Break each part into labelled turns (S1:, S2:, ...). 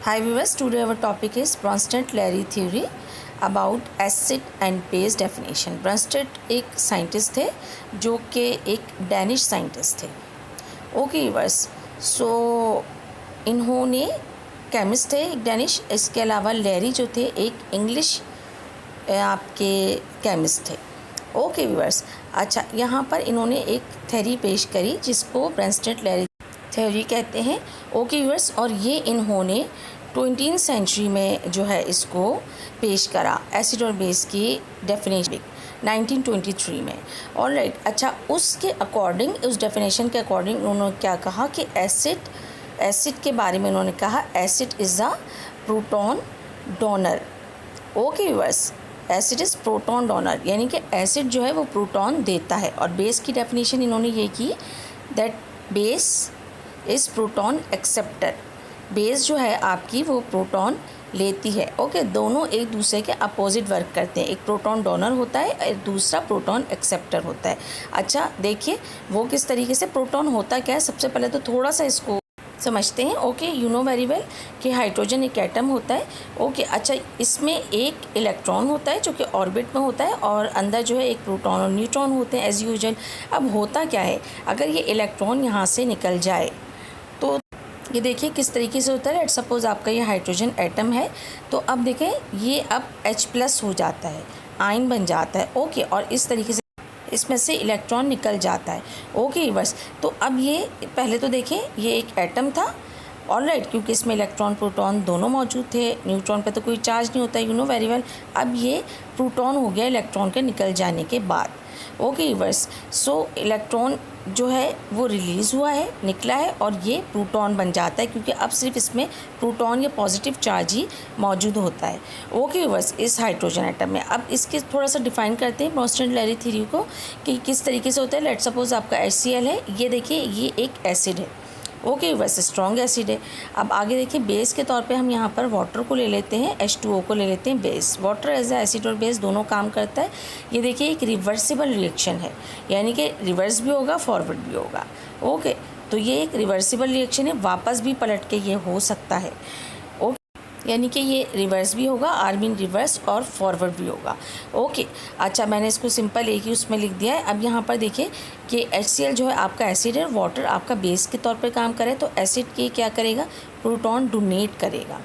S1: Hi viewers, today our topic is Bronsted-Lary theory about acid and base definition. Bronsted एक scientist थे जो कि एक डैनिश साइंटिस्ट थे. ओके viewers, सो इन्होंने केमिस्ट थे एक डैनिश. इसके अलावा लैरी जो थे एक इंग्लिश आपके केमिस्ट थे. ओके viewers, अच्छा यहाँ पर इन्होंने एक थ्योरी पेश करी जिसको ब्रॉन्स्टेड-लैरी थ्योरी कहते हैं. ओके व्यूअर्स, और ये इन्होंने 20वीं सेंचुरी में जो है इसको पेश करा एसिड और बेस की डेफिनेशन 1923 में. ऑलराइट, अच्छा उसके अकॉर्डिंग, उस डेफिनेशन के अकॉर्डिंग उन्होंने क्या कहा कि एसिड के बारे में उन्होंने कहा acid is a proton donor. Okay viewers, acid is proton donor, यानी कि एसिड जो है वो प्रोटॉन देता है. और बेस की डेफिनेशन इन्होंने ये की that base is proton acceptor. Base जो है आपकी वो प्रोटॉन लेती है. ओके, दोनों एक दूसरे के अपोजिट वर्क करते हैं. एक प्रोटॉन डोनर होता है और दूसरा प्रोटॉन एक्सेप्टर होता है. अच्छा देखिए वो किस तरीके से प्रोटॉन होता क्या है. सबसे पहले तो थोड़ा सा इसको समझते हैं. Okay, you know very well कि हाइड्रोजन एक एटम होता है. ओके, अच्छा इसमें एक इलेक्ट्रॉन होता है जो कि ऑर्बिट में होता है और अंदर जो है एक प्रोटॉन और न्यूट्रॉन होते हैं एज यूजुअल. अब होता क्या है, अगर ये इलेक्ट्रॉन यहाँ से निकल जाए तो ये देखिए किस तरीके से होता है. लेट सपोज़ आपका ये हाइड्रोजन एटम है, तो अब देखें ये अब H+ हो जाता है, आयन बन जाता है. ओके, और इस तरीके से इसमें से इलेक्ट्रॉन निकल जाता है. ओके बस, तो अब ये पहले तो देखें ये एक एटम था. ऑलराइट, क्योंकि इसमें इलेक्ट्रॉन प्रोटॉन दोनों मौजूद थे. न्यूट्रॉन पे तो कोई चार्ज नहीं होता, यू नो वेरी वेल. अब ये प्रोटॉन हो गया इलेक्ट्रॉन के निकल जाने के बाद. ओके बस, सो इलेक्ट्रॉन जो है वो रिलीज़ हुआ है, निकला है और ये प्रोटॉन बन जाता है क्योंकि अब सिर्फ इसमें प्रोटॉन या पॉजिटिव चार्ज ही मौजूद होता है. ओके बस, इस हाइड्रोजन एटम में अब इसके थोड़ा सा डिफाइन करते हैं ब्रॉन्स्टेड-लैरी थ्योरी को कि किस तरीके से होता है. लेट सपोज़ आपका HCl है, ये देखिए ये एक एसिड है. ओके बस, स्ट्रॉन्ग एसिड है. अब आगे देखिए बेस के तौर पे हम यहाँ पर वाटर को ले लेते हैं, H2O को ले लेते हैं base. Water as a acid और बेस दोनों काम करता है. ये देखिए एक रिवर्सिबल रिएक्शन है, यानी कि रिवर्स भी होगा फॉरवर्ड भी होगा. ओके, तो ये एक रिवर्सिबल रिएक्शन है, वापस भी पलट के ये हो सकता है. यानी कि ये रिवर्स भी होगा, आर मीन रिवर्स, और फॉरवर्ड भी होगा. ओके, अच्छा मैंने इसको सिंपल एक ही उसमें लिख दिया है. अब यहाँ पर देखिए कि HCl जो है आपका एसिड है, वाटर आपका बेस के तौर पर काम करे, तो एसिड के क्या करेगा, प्रोटॉन डोनेट करेगा.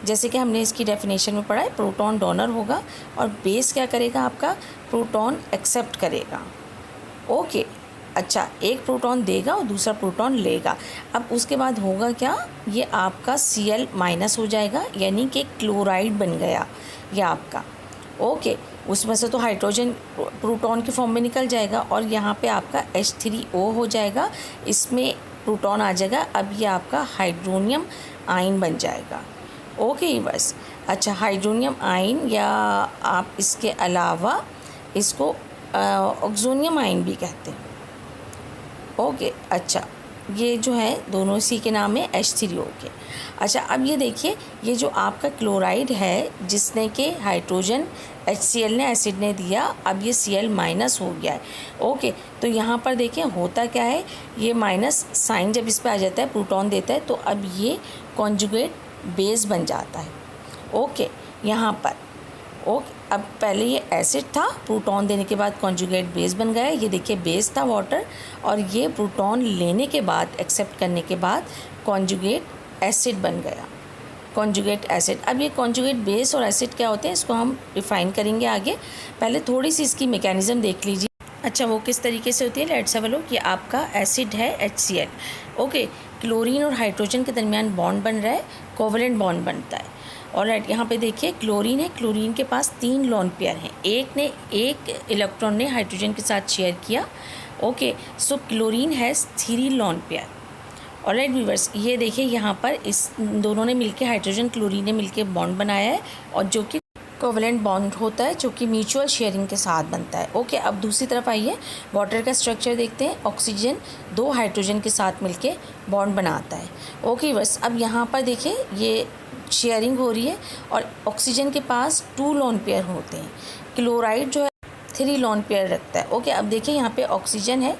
S1: जैसे कि हमने इसकी डेफिनेशन में पढ़ा है, प्रोटॉन डोनर होगा और बेस क्या करेगा आपका, प्रोटॉन एक्सेप्ट करेगा. ओके, अच्छा एक प्रोटॉन देगा और दूसरा प्रोटॉन लेगा. अब उसके बाद होगा क्या, ये आपका Cl- हो जाएगा, यानी कि क्लोराइड बन गया ये आपका. ओके, उसमें से तो हाइड्रोजन प्रोटॉन के फॉर्म में निकल जाएगा और यहाँ पे आपका H3O हो जाएगा, इसमें प्रोटॉन आ जाएगा. अब ये आपका हाइड्रोनियम आयन बन जाएगा. ओके बस, अच्छा हाइड्रोनियम आयन, या आप इसके अलावा इसको ऑक्सोनियम आयन भी कहते हैं. ओके, अच्छा ये जो है दोनों इसी के नाम है H3O के. अच्छा अब ये देखिए ये जो आपका क्लोराइड है जिसने कि हाइड्रोजन HCl ने एसिड ने दिया, अब ये Cl- हो गया है. ओके, तो यहाँ पर देखिए होता क्या है, ये माइनस साइन जब इस पे आ जाता है, प्रोटॉन देता है, तो अब ये कॉन्जुगेट बेस बन जाता है. ओके, यहाँ पर ओके, अब पहले ये एसिड था, प्रोटॉन देने के बाद कॉन्जुगेट बेस बन गया. ये देखिए बेस था वाटर, और ये प्रोटॉन लेने के बाद, एक्सेप्ट करने के बाद कॉन्जुगेट एसिड बन गया, कॉन्जुगेट एसिड. अब ये कॉन्जुगेट बेस और एसिड क्या होते हैं इसको हम डिफ़ाइन करेंगे आगे. पहले थोड़ी सी इसकी मैकेनिज़्म देख लीजिए. अच्छा वो किस तरीके से होती है, लेट्स हैव अ लुक. ये आपका एसिड है HCl. ओके, क्लोरीन और हाइड्रोजन के दरमियान बॉन्ड बन रहा है, कोवलेंट बॉन्ड बनता है. ऑलराइट, यहाँ पे देखिए क्लोरीन है, क्लोरीन के पास 3 लोन पेयर हैं, एक इलेक्ट्रॉन ने हाइड्रोजन के साथ शेयर किया. Okay, so chlorine has 3 lone pair. Alright viewers, ये देखिए यहाँ पर इस दोनों ने मिलके, हाइड्रोजन क्लोरीन ने मिलके बॉन्ड बनाया है, और जो कि कोवलेंट बॉन्ड होता है जो कि म्यूचुअल शेयरिंग के साथ बनता है. ओके, अब दूसरी तरफ आइए, वाटर का स्ट्रक्चर देखते हैं. ऑक्सीजन 2 हाइड्रोजन के साथ मिलके बॉन्ड बनाता है. ओके बस, अब यहाँ पर देखिए ये शेयरिंग हो रही है और ऑक्सीजन के पास 2 लोन पेयर होते हैं. क्लोराइड जो है 3 लोन पेयर रखता है. ओके, अब देखिए यहाँ पे ऑक्सीजन है,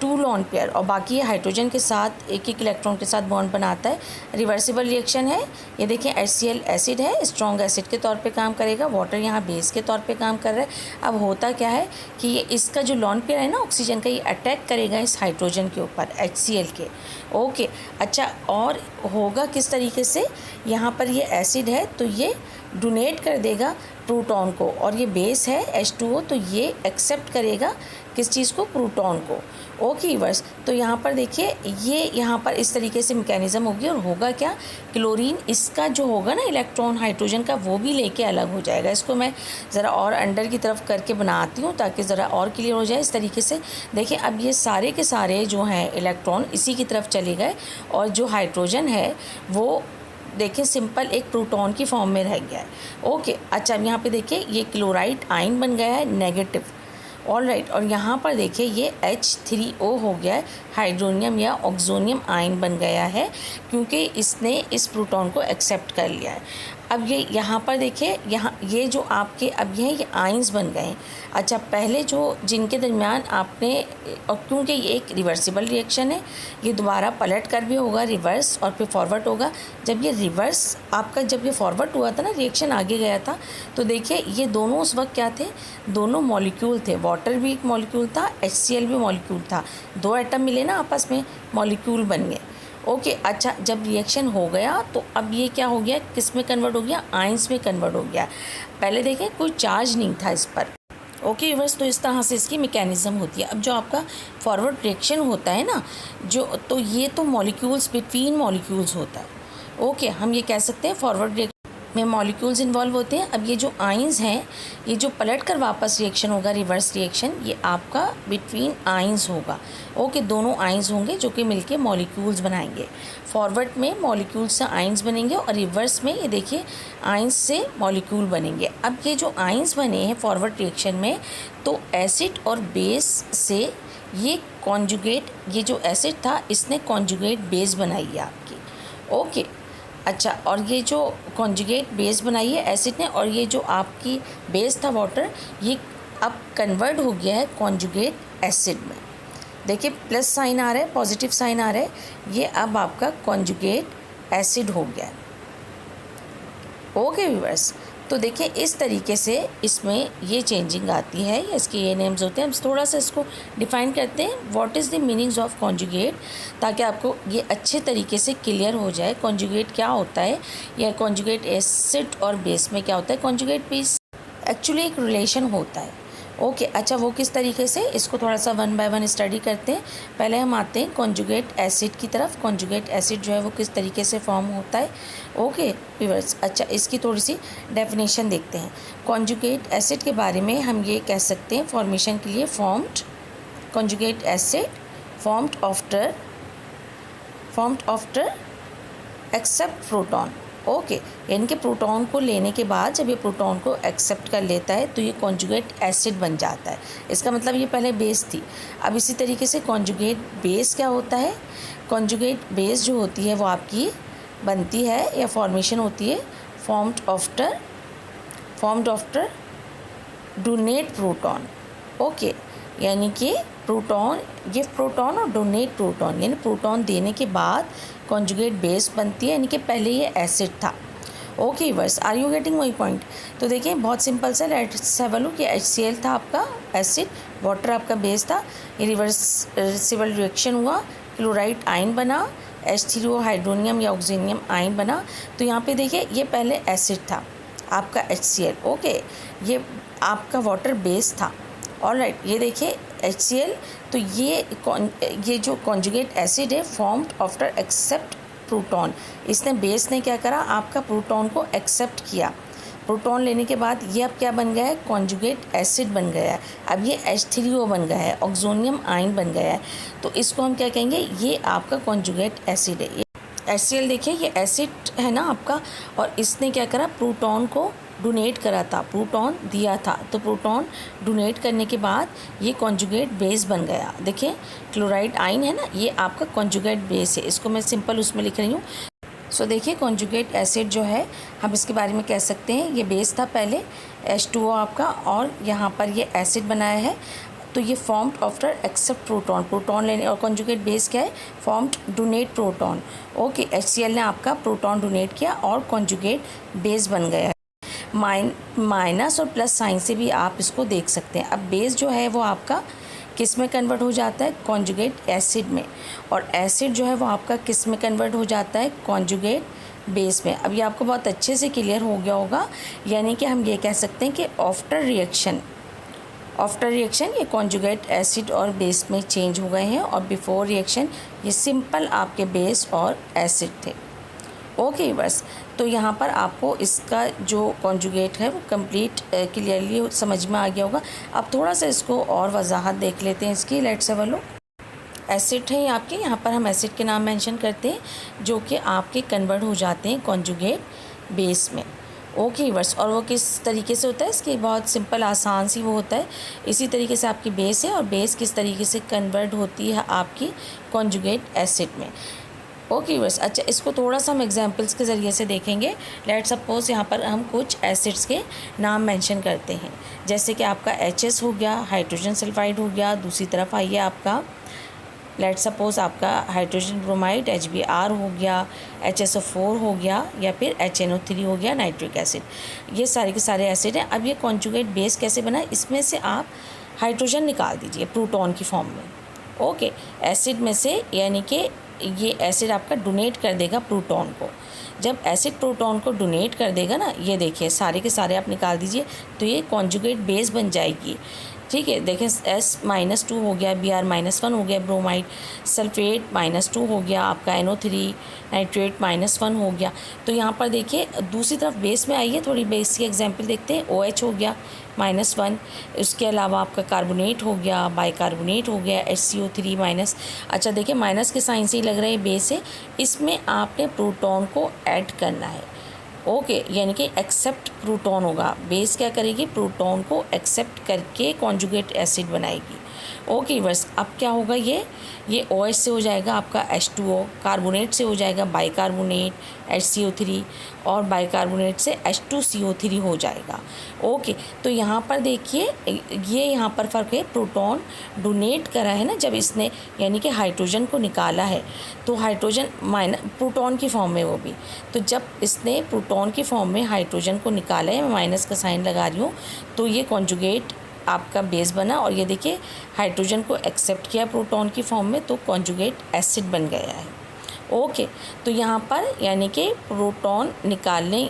S1: 2 लोन पेयर और बाकी ये हाइड्रोजन के साथ एक एक इलेक्ट्रॉन के साथ बॉन्ड बनाता है। रिवर्सिबल रिएक्शन है। ये देखिए HCl एसिड है, स्ट्रॉन्ग एसिड के तौर पे काम करेगा, वाटर यहाँ बेस के तौर पे काम कर रहा है। अब होता क्या है कि ये इसका जो लोन पेयर है ना ऑक्सीजन का, ये अटैक करेगा इस हाइड्रोजन के ऊपर HCl के। ओके, अच्छा, और होगा किस तरीके से, यहाँ पर ये एसिड है तो ये डोनेट कर देगा प्रोटॉन को, और ये बेस है H2O तो ये एक्सेप्ट करेगा किस चीज़ को, प्रोटॉन को। ओके व्यूअर्स, तो यहाँ पर देखिए ये यहाँ पर इस तरीके से मैकेनिज़्म होगी। और होगा क्या, क्लोरीन इसका जो होगा ना इलेक्ट्रॉन हाइड्रोजन का, वो भी लेके अलग हो जाएगा। इसको मैं ज़रा और अंडर की तरफ करके बनाती हूँ ताकि ज़रा और क्लियर हो जाए। इस तरीके से देखिए अब ये सारे के सारे जो हैं इलेक्ट्रॉन इसी की तरफ चले गए, और जो हाइड्रोजन है वो देखिए सिंपल एक प्रोटॉन की फॉर्म में रह गया है। ओके, अच्छा, अब यहाँ पे देखिए ये क्लोराइड आयन बन गया है नेगेटिव। ऑल राइट, और यहाँ पर देखिए ये H3O हो गया है, हाइड्रोनियम या ऑक्सोनियम आयन बन गया है, क्योंकि इसने इस प्रोटॉन को एक्सेप्ट कर लिया है। अब ये यहाँ पर देखिए, यहाँ ये जो आपके अब ये आयंस बन गए हैं। अच्छा, पहले जो जिनके दरमियान आपने, और क्योंकि ये एक रिवर्सिबल रिएक्शन है, ये दोबारा पलट कर भी होगा रिवर्स और फिर फॉरवर्ड होगा। जब ये रिवर्स आपका, जब ये फॉरवर्ड हुआ था ना, रिएक्शन आगे गया था, तो देखिए ये दोनों उस वक्त क्या थे, दोनों मॉलिक्यूल थे। वाटर भी एक मॉलिक्यूल था, HCl भी मॉलिक्यूल था। 2 एटम मिले ना आपस में, मॉलिक्यूल बन गए। ओके, अच्छा, जब रिएक्शन हो गया तो अब ये क्या हो गया, किस में कन्वर्ट हो गया, आयंस में कन्वर्ट हो गया। पहले देखें कोई चार्ज नहीं था इस पर। ओके व्यूअर्स, तो इस तरह से इसकी मैकेनिज़्म होती है। अब जो आपका फॉरवर्ड रिएक्शन होता है ना, जो तो ये तो मॉलिक्यूल्स बिटवीन मॉलिक्यूल्स होता है। ओके, हम ये कह सकते हैं फॉरवर्ड रिएक्शन में मॉलिक्यूल्स इन्वॉल्व होते हैं। अब ये जो आयंस हैं, ये जो पलट कर वापस रिएक्शन होगा, रिवर्स रिएक्शन, ये आपका बिटवीन आयंस होगा। ओके, दोनों आयंस होंगे जो कि मिलके मॉलिक्यूल्स बनाएंगे। फॉरवर्ड में मॉलिक्यूल्स से आयंस बनेंगे और रिवर्स में ये देखिए आयंस से मॉलिक्यूल बनेंगे। अब ये जो आयंस बने हैं फॉरवर्ड रिएक्शन में, तो एसिड और बेस से ये कॉन्जुगेट, ये जो एसिड था इसने कॉन्जुगेट बेस बनाई है आपकी। ओके, अच्छा, और ये जो कॉन्जुगेट बेस बनाई है एसिड ने, और ये जो आपकी बेस था वाटर, ये अब कन्वर्ट हो गया है कॉन्जुगेट एसिड में। देखिए प्लस साइन आ रहा है, पॉजिटिव साइन आ रहा है, ये अब आपका कॉन्जुगेट एसिड हो गया है। ओके व्यूअर्स, तो देखिए इस तरीके से इसमें ये चेंजिंग आती है, इसके ये नेम्स होते हैं। हम थोड़ा सा इसको डिफ़ाइन करते हैं, what is the meanings of conjugate, ताकि आपको ये अच्छे तरीके से क्लियर हो जाए कॉन्जुगेट क्या होता है, या कॉन्जुगेट एसिड और बेस में क्या होता है। कॉन्जुगेट बेस एक्चुअली एक रिलेशन होता है। ओके, अच्छा, वो किस तरीके से, इसको थोड़ा सा 1 बाय 1 स्टडी करते हैं। पहले हम आते हैं कॉन्जुगेट एसिड की तरफ। कॉन्जुगेट एसिड जो है वो किस तरीके से फॉर्म होता है। ओके व्यूअर्स, अच्छा, इसकी थोड़ी सी डेफिनेशन देखते हैं। कॉन्जुगेट एसिड के बारे में हम ये कह सकते हैं फॉर्मेशन के लिए, formed conjugate acid formed after accept proton. Okay, यानी कि प्रोटॉन को लेने के बाद जब ये प्रोटॉन को एक्सेप्ट कर लेता है तो ये कॉन्जुगेट एसिड बन जाता है। इसका मतलब ये पहले बेस थी। अब इसी तरीके से कॉन्जुगेट बेस क्या होता है, कॉन्जुगेट बेस जो होती है वो आपकी बनती है या फॉर्मेशन होती है formed after donate proton. Okay, यानी कि प्रोटॉन, गिव प्रोटॉन और डोनेट प्रोटॉन, यानी प्रोटॉन देने के बाद कॉन्जुगेट बेस बनती है, यानी कि पहले ये एसिड था। Okay verse, are you getting my point. तो देखिए बहुत सिंपल सा, लेट्स हैव अ लुक। ये HCl था आपका एसिड, वाटर आपका बेस था, ये रिवर्सिबल रिएक्शन हुआ, क्लोराइड आयन बना, H3O हाइड्रोनियम या ऑक्सीनियम आयन बना। तो यहाँ पे देखिए ये पहले एसिड था आपका HCl। ओके, ये आपका वाटर बेस था। ऑलराइट, ये देखिए HCl, तो ये जो कॉन्जुगेट एसिड है फॉर्म्ड आफ्टर एक्सेप्ट प्रोटॉन, इसने बेस ने क्या करा, आपका प्रोटॉन को एक्सेप्ट किया। प्रोटॉन लेने के बाद ये अब क्या बन गया है, कॉन्जुगेट एसिड बन गया है। अब ये H3O बन गया है, ऑक्सोनियम आयन बन गया है। तो इसको हम क्या कहेंगे, ये आपका कॉन्जुगेट एसिड है। HCl देखिए ये एसिड है ना आपका, और इसने क्या करा, प्रोटॉन को डोनेट करा था, प्रोटॉन दिया था, तो प्रोटॉन डोनेट करने के बाद ये कॉन्जुगेट बेस बन गया। देखिए क्लोराइड आयन है ना, ये आपका कॉन्जुगेट बेस है। इसको मैं सिंपल उसमें लिख रही हूँ। सो देखिए कॉन्जुगेट एसिड जो है, हम इसके बारे में कह सकते हैं ये बेस था पहले H2O आपका, और यहाँ पर ये एसिड बनाया है। तो ये formed after accept proton, proton लेने, और कॉन्जुगेट बेस क्या है, formed donate proton. Okay, HCl ने आपका प्रोटॉन डोनेट किया और कॉन्जुगेट बेस बन गया है। माइनस और प्लस साइन से भी आप इसको देख सकते हैं। अब बेस जो है वो आपका किस में कन्वर्ट हो जाता है, कॉन्जुगेट एसिड में, और एसिड जो है वो आपका किस में कन्वर्ट हो जाता है, कॉन्जुगेट बेस में। अब ये आपको बहुत अच्छे से क्लियर हो गया होगा, यानी कि हम ये कह सकते हैं कि आफ्टर रिएक्शन ये कॉन्जुगेट एसिड और बेस में चेंज हो गए हैं, और बिफोर रिएक्शन ये सिंपल आपके बेस और एसिड थे। ओके बस, तो यहाँ पर आपको इसका जो कॉन्जुगेट है वो कंप्लीट क्लियरली समझ में आ गया होगा। अब थोड़ा सा इसको और वजाहत देख लेते हैं इसकी। Let's have a look. Acid है आपके, यहाँ पर हम एसिड के नाम मेंशन करते हैं जो कि आपके कन्वर्ट हो जाते हैं कॉन्जुगेट बेस में। ओके वर्स, और वो किस तरीके से होता है, इसकी बहुत सिंपल आसान सी वो होता है। इसी तरीके से आपकी बेस है, और बेस किस तरीके से कन्वर्ट होती है आपकी कॉन्जुगेट एसिड में। ओके बस, अच्छा इसको थोड़ा सा हम एग्जांपल्स के ज़रिए से देखेंगे। लेट सपोज यहाँ पर हम कुछ एसिड्स के नाम मेंशन करते हैं, जैसे कि आपका HS हो गया, हाइड्रोजन सल्फाइड हो गया। दूसरी तरफ आइए आपका, लेट सपोज आपका हाइड्रोजन ब्रोमाइड HBr हो गया, HSO4 हो गया, या फिर HNO3 हो गया, नाइट्रिक एसिड। ये सारे के सारे एसिड हैं। अब ये कॉन्जुगेट बेस कैसे बना, इसमें से आप हाइड्रोजन निकाल दीजिए प्रोटॉन की फॉर्म में। ओके, एसिड में से, यानी कि ये एसिड आपका डोनेट कर देगा प्रोटॉन को। जब एसिड प्रोटॉन को डोनेट कर देगा ना, ये देखिए सारे के सारे आप निकाल दीजिए, तो ये कॉन्जुगेट बेस बन जाएगी। ठीक है, देखें S-2 हो गया, Br-1 हो गया, ब्रोमाइड, सल्फेट -2 हो गया, आपका NO3, नाइट्रेट -1 हो गया। तो यहाँ पर देखिए दूसरी तरफ बेस में आइए, थोड़ी बेस की एग्जांपल देखते हैं। OH हो गया -1, उसके अलावा आपका कार्बोनेट हो गया, बाइकार्बोनेट हो गया, HCO3-। अच्छा देखिए माइनस के साइन से ही लग रहा है बेस है, इसमें आपने प्रोटॉन को ऐड करना है। ओके, यानी कि एक्सेप्ट प्रोटॉन होगा। बेस क्या करेगी, प्रोटॉन को एक्सेप्ट करके कॉन्जुगेट एसिड बनाएगी। ओके बस, अब क्या होगा, ये OH से हो जाएगा आपका H2O, कार्बोनेट से हो जाएगा बाइकार्बोनेट HCO3, और बाइकार्बोनेट से H2CO3 हो जाएगा। ओके, तो यहाँ पर देखिए ये यहाँ पर फ़र्क है, प्रोटॉन डोनेट करा है ना जब इसने, यानी कि हाइड्रोजन को निकाला है, तो हाइड्रोजन प्रोटॉन की फॉर्म में वो भी, तो जब इसने प्रोटॉन की फॉर्म में हाइड्रोजन को निकाला है, मैं माइनस का साइन लगा रही हूँ, तो ये कॉन्जुगेट आपका बेस बना, और ये देखिए हाइड्रोजन को एक्सेप्ट किया प्रोटॉन की फॉर्म में, तो कॉन्जुगेट एसिड बन गया है। ओके, तो यहाँ पर यानी कि प्रोटॉन निकालने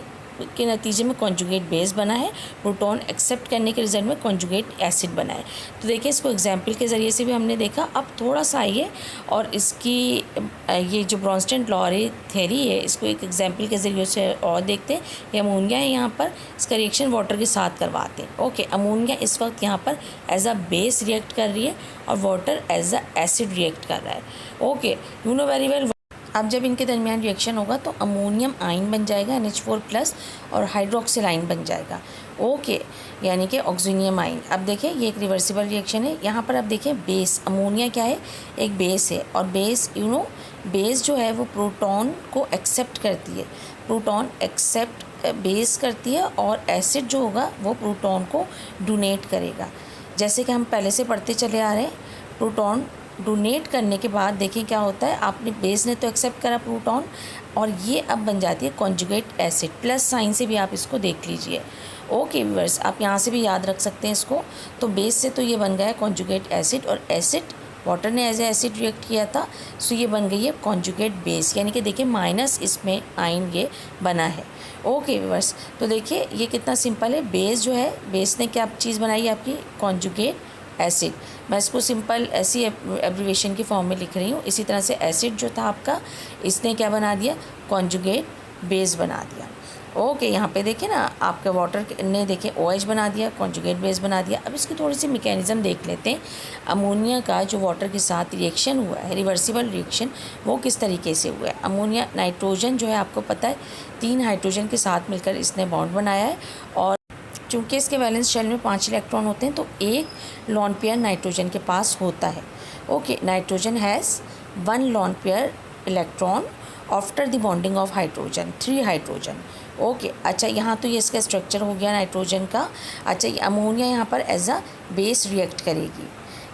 S1: के नतीजे में कॉन्जुगेट बेस बना है, प्रोटॉन एक्सेप्ट करने के रिजल्ट में कॉन्जुगेट एसिड बना है। तो देखिए इसको एग्जाम्पल के ज़रिए से भी हमने देखा। अब थोड़ा सा आइए और इसकी ये जो ब्रॉन्स्टन लॉरी थ्योरी है, इसको एक एग्जाम्पल के ज़रिए से और देखते हैं। ये अमोनिया है, यहाँ पर इसका रिएक्शन वाटर के साथ करवाते हैं। ओके, अमोनिया इस वक्त यहाँ पर एज अ बेस रिएक्ट कर रही है, और water as a acid react कर रहा है। Okay, you know very well. अब जब इनके दरमियान रिएक्शन होगा तो अमोनियम आयन बन जाएगा NH4+, और हाइड्रोक्सिल आयन बन जाएगा। ओके, यानी कि ऑक्सीनियम आयन। अब देखिए ये एक रिवर्सिबल रिएक्शन है। यहाँ पर अब देखिए बेस, अमोनिया क्या है, एक बेस है, और बेस बेस जो है वो प्रोटॉन को एक्सेप्ट करती है, प्रोटॉन एक्सेप्ट बेस करती है, और एसिड जो होगा वो प्रोटॉन को डोनेट करेगा। जैसे कि हम पहले से पढ़ते चले आ रहे हैं, प्रोटॉन डोनेट करने के बाद देखें क्या होता है, आपने बेस ने तो एक्सेप्ट करा प्रोटॉन, और ये अब बन जाती है कॉन्जुगेट एसिड। प्लस साइन से भी आप इसको देख लीजिए। ओके व्यूअर्स, आप यहाँ से भी याद रख सकते हैं इसको। तो बेस से तो ये बन गया है कॉन्जुगेट एसिड, और एसिड वाटर ने एज ए एसिड रिएक्ट किया था, सो ये बन गई है कॉन्जुगेट बेस, यानी कि देखिए माइनस इसमें आयन ये बना है। ओके व्यूअर्स, तो देखिए ये कितना सिंपल है। बेस जो है, बेस ने क्या चीज़ बनाई है आपकी, कॉन्जुगेट एसिड। मैं इसको सिंपल ऐसी एब्रीवेशन की फॉर्म में लिख रही हूँ। इसी तरह से एसिड जो था आपका, इसने क्या बना दिया, कॉन्जुगेट बेस बना दिया। ओके, यहाँ पे देखिए ना, आपका वाटर ने देखिए OH बना दिया, कॉन्जुगेट बेस बना दिया। अब इसकी थोड़ी सी मैकेनिज़्म देख लेते हैं। अमोनिया का जो वाटर के साथ रिएक्शन हुआ है, रिवर्सिबल रिएक्शन, वो किस तरीके से हुआ है। अमोनिया, नाइट्रोजन जो है आपको पता है 3 हाइड्रोजन के साथ मिलकर इसने बॉन्ड बनाया है, और चूँकि इसके वैलेंस शेल में 5 इलेक्ट्रॉन होते हैं, तो एक लॉन पेयर नाइट्रोजन के पास होता है। Okay, nitrogen has 1 lone pair electron after the bonding of hydrogen, 3 hydrogen. Okay, अच्छा यहाँ तो ये इसका स्ट्रक्चर हो गया नाइट्रोजन का। अच्छा, ये अमोनिया यहाँ पर एज अ बेस रिएक्ट करेगी।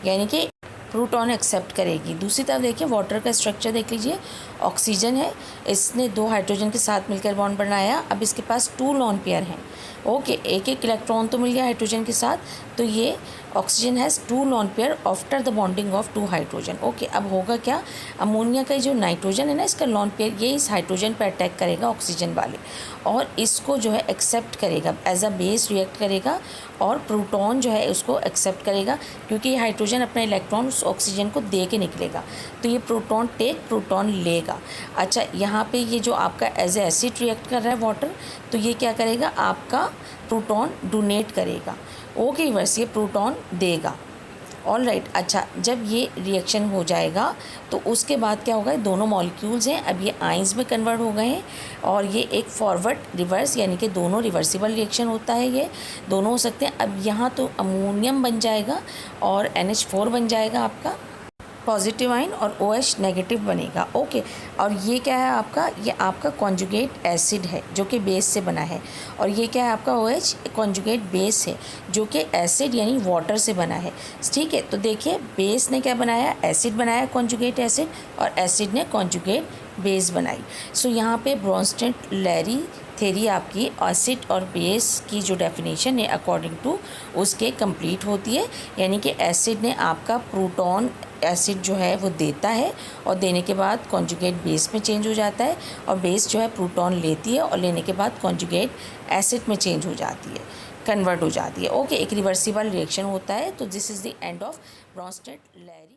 S1: यानी कि प्रोटॉन एक्सेप्ट करेगी। दूसरी तरफ देखिए वाटर का स्ट्रक्चर देख लीजिए, ऑक्सीजन है, इसने 2 हाइड्रोजन के साथ मिलकर बॉन्ड बनाया, अब इसके पास 2 लोन पेयर हैं। ओके, एक एक इलेक्ट्रॉन तो मिल गया हाइड्रोजन के साथ, तो ये oxygen has 2 lone pair after the bonding of 2 hydrogen. Okay, अब होगा क्या, अमोनिया का जो नाइट्रोजन है ना, इसका लोन पेयर ये इस हाइड्रोजन पर अटैक करेगा ऑक्सीजन वाले, और इसको जो है एक्सेप्ट करेगा, एज अ बेस रिएक्ट करेगा, और प्रोटॉन जो है उसको एक्सेप्ट करेगा, क्योंकि ये हाइड्रोजन अपना इलेक्ट्रॉन उस ऑक्सीजन को दे के निकलेगा, तो ये प्रोटॉन प्रोटॉन लेगा। अच्छा, यहाँ पे ये जो आपका एज ए एसिड रिएक्ट कर रहा है वाटर, तो ये क्या करेगा, आपका प्रोटॉन डोनेट करेगा। ओके व्यूअर्स, ये प्रोटॉन देगा। All right. अच्छा, जब ये रिएक्शन हो जाएगा तो उसके बाद क्या होगा, दोनों मॉलिक्यूल्स हैं अब ये आइंस में कन्वर्ट हो गए हैं, और ये एक फॉरवर्ड रिवर्स यानी कि दोनों रिवर्सिबल रिएक्शन होता है, ये दोनों हो सकते हैं। अब यहाँ तो अमोनियम बन जाएगा और NH4 बन जाएगा आपका पॉजिटिव आयन, और OH नेगेटिव बनेगा। ओके, और ये क्या है आपका, ये आपका कॉन्जुगेट एसिड है जो कि बेस से बना है, और ये क्या है आपका OH कॉन्जुगेट बेस है जो कि एसिड यानी वाटर से बना है। ठीक है, तो देखिए बेस ने क्या बनाया, एसिड बनाया कॉन्जुगेट एसिड, और एसिड ने कॉन्जुगेट बेस बनाई। सो यहाँ पे ब्रोंस्टेड-लैरी थ्योरी आपकी एसिड और बेस की जो डेफिनेशन है अकॉर्डिंग टू उसके कंप्लीट होती है, यानी कि एसिड ने आपका प्रोटॉन एसिड जो है वो देता है, और देने के बाद कॉन्जुगेट बेस में चेंज हो जाता है, और बेस जो है प्रोटॉन लेती है, और लेने के बाद कॉन्जुगेट एसिड में चेंज हो जाती है, कन्वर्ट हो जाती है। ओके, एक रिवर्सिबल रिएक्शन होता है। तो this is the end of Bronsted-Larry.